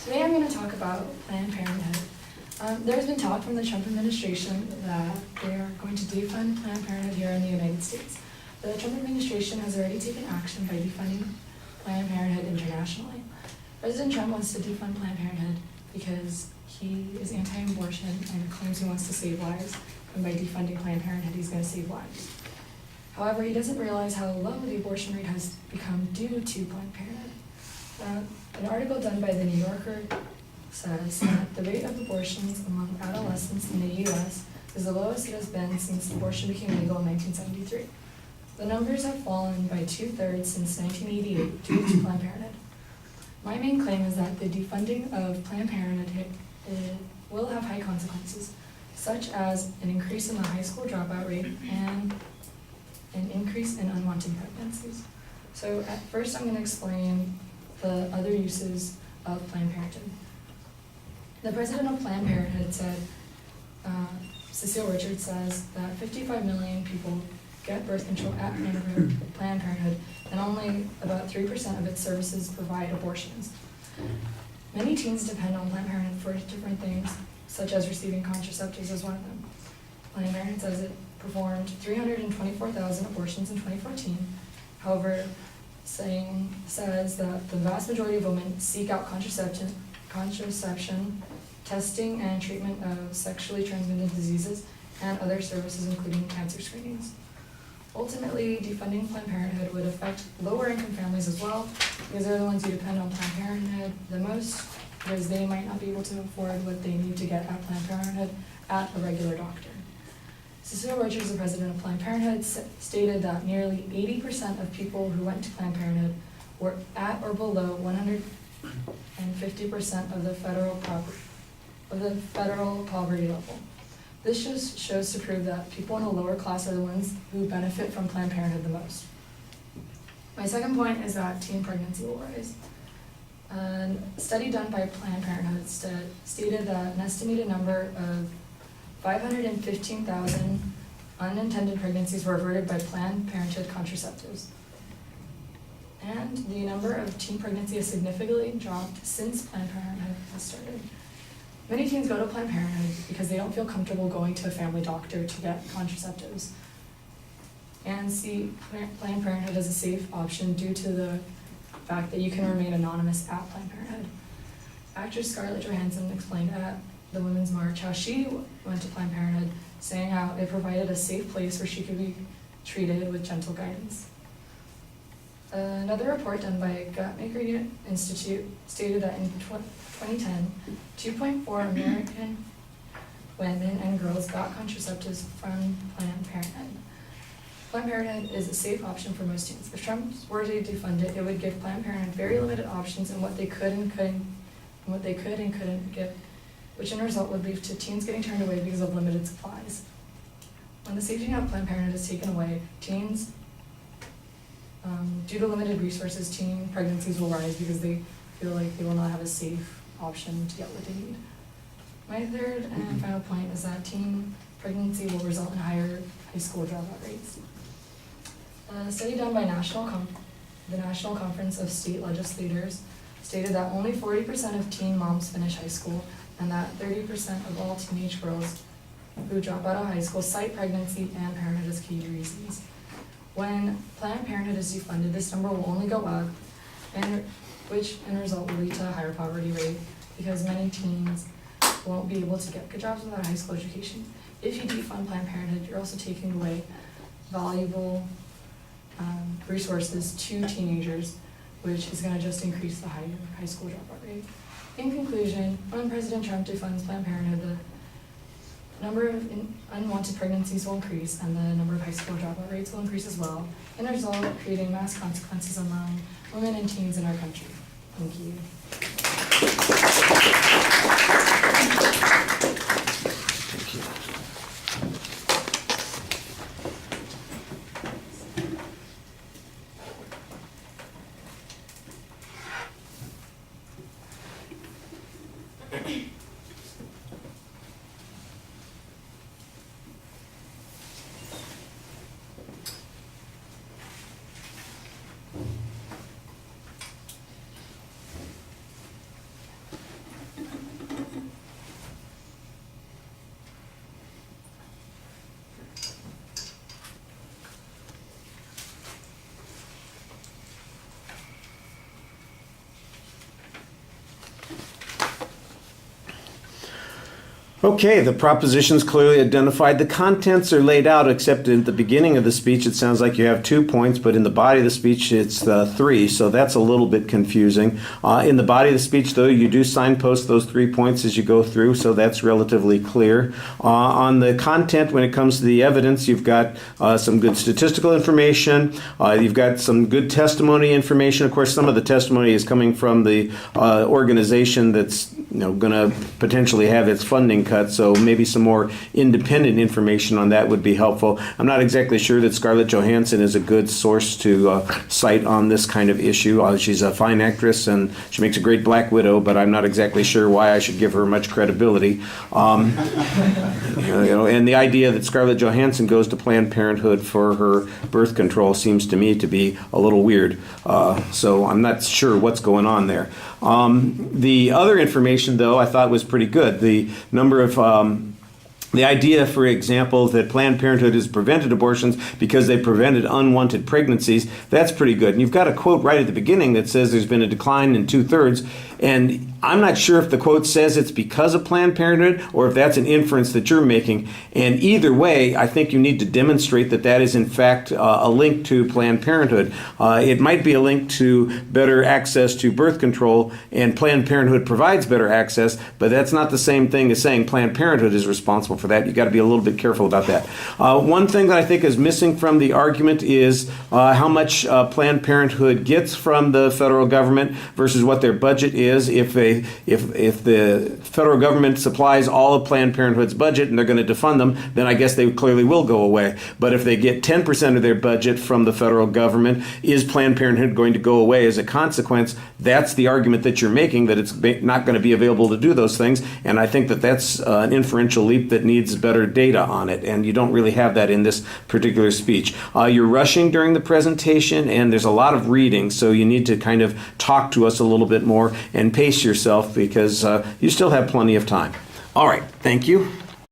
Today I'm going to talk about Planned Parenthood. There's been talk from the Trump administration that they are going to defund Planned Parenthood here in the United States. The Trump administration has already taken action by defunding Planned Parenthood internationally. President Trump wants to defund Planned Parenthood because he is anti-abortion and claims he wants to save lives, and by defunding Planned Parenthood he's going to save lives. However, he doesn't realize how low the abortion rate has become due to Planned Parenthood. An article done by The New Yorker says that the rate of abortions among adolescents in the U.S. is the lowest it has been since abortion became legal in 1973. The numbers have fallen by 2/3 since 1988 due to Planned Parenthood. My main claim is that the defunding of Planned Parenthood will have high consequences, such as an increase in the high school dropout rate and an increase in unwanted pregnancies. So at first I'm going to explain the other uses of Planned Parenthood. The president of Planned Parenthood said, Cecile Richards says that 55 million people get birth control at Planned Parenthood, and only about 3% of its services provide abortions. Many teens depend on Planned Parenthood for different things, such as receiving contraceptives as one of them. Planned Parenthood says it performed 324,000 abortions in 2014. However, says that the vast majority of women seek out contraception, testing, and treatment of sexually transmitted diseases and other services, including cancer screenings. Ultimately, defunding Planned Parenthood would affect lower-income families as well, because they're the ones who depend on Planned Parenthood the most, because they might not be able to afford what they need to get at Planned Parenthood at a regular doctor. Cecile Richards, the president of Planned Parenthood, stated that nearly 80% of people who went to Planned Parenthood were at or below 150% of the federal poverty level. This just shows to prove that people in the lower class are the ones who benefit from Planned Parenthood the most. My second point is that teen pregnancy will rise. A study done by Planned Parenthood stated that an estimated number of 515,000 unintended pregnancies were averted by Planned Parenthood contraceptives. And the number of teen pregnancy has significantly dropped since Planned Parenthood has started. Many teens go to Planned Parenthood because they don't feel comfortable going to a family doctor to get contraceptives, and see Planned Parenthood as a safe option due to the fact that you can remain anonymous at Planned Parenthood. Actress Scarlett Johansson explained at the Women's March how she went to Planned Parenthood, saying how it provided a safe place where she could be treated with gentle guidance. Another report done by Guttmaker Institute stated that in 2010, 2.4 American women and girls got contraceptives from Planned Parenthood. Planned Parenthood is a safe option for most teens. If Trump were to defund it, it would give Planned Parenthood very limited options in what they could and couldn't give, which in result would lead to teens getting turned away because of limited supplies. When the safety net of Planned Parenthood is taken away, teens, due to limited resources, teen pregnancies will rise because they feel like they will not have a safe option to get what they need. My third and final point is that teen pregnancy will result in higher high school dropout rates. A study done by the National Conference of State Legislators stated that only 40% of teen moms finish high school, and that 30% of all teenage girls who drop out of high school cite pregnancy and parenthood as key reasons. When Planned Parenthood is defunded, this number will only go up, which in result will lead to a higher poverty rate, because many teens won't be able to get good jobs without a high school education. If you defund Planned Parenthood, you're also taking away valuable resources to teenagers, which is going to just increase the high school dropout rate. In conclusion, when President Trump defunds Planned Parenthood, the number of unwanted pregnancies will increase, and the number of high school dropout rates will increase as well, in a result creating mass consequences among women and teens in our country. Thank you. Okay, the propositions clearly identified. The contents are laid out, except in the beginning of the speech it sounds like you have 2 points, but in the body of the speech it's 3, so that's a little bit confusing. In the body of the speech, though, you do signpost those 3 points as you go through, so that's relatively clear. On the content, when it comes to the evidence, you've got some good statistical information, you've got some good testimony information. Of course, some of the testimony is coming from the organization that's going to potentially have its funding cut, so maybe some more independent information on that would be helpful. I'm not exactly sure that Scarlett Johansson is a good source to cite on this kind of issue. She's a fine actress and she makes a great Black Widow, but I'm not exactly sure why I should give her much credibility. And the idea that Scarlett Johansson goes to Planned Parenthood for her birth control seems to me to be a little weird. So I'm not sure what's going on there. The other information, though, I thought was pretty good. The number of the idea, for example, that Planned Parenthood has prevented abortions because they prevented unwanted pregnancies, that's pretty good. And you've got a quote right at the beginning that says there's been a decline in 2/3. And I'm not sure if the quote says it's because of Planned Parenthood or if that's an inference that you're making. And either way, I think you need to demonstrate that that is in fact a link to Planned Parenthood. It might be a link to better access to birth control, and Planned Parenthood provides better access, but that's not the same thing as saying Planned Parenthood is responsible for that. You've got to be a little bit careful about that. One thing that I think is missing from the argument is how much Planned Parenthood gets from the federal government versus what their budget is. If the federal government supplies all of Planned Parenthood's budget and they're going to defund them, then I guess they clearly will go away. But if they get 10% of their budget from the federal government, is Planned Parenthood going to go away as a consequence? That's the argument that you're making, that it's not going to be available to do those things. And I think that that's an inferential leap that needs better data on it. And you don't really have that in this particular speech. You're rushing during the presentation, and there's a lot of reading, so you need to kind of talk to us a little bit more and pace yourself, because you still have plenty of time. All right, thank you.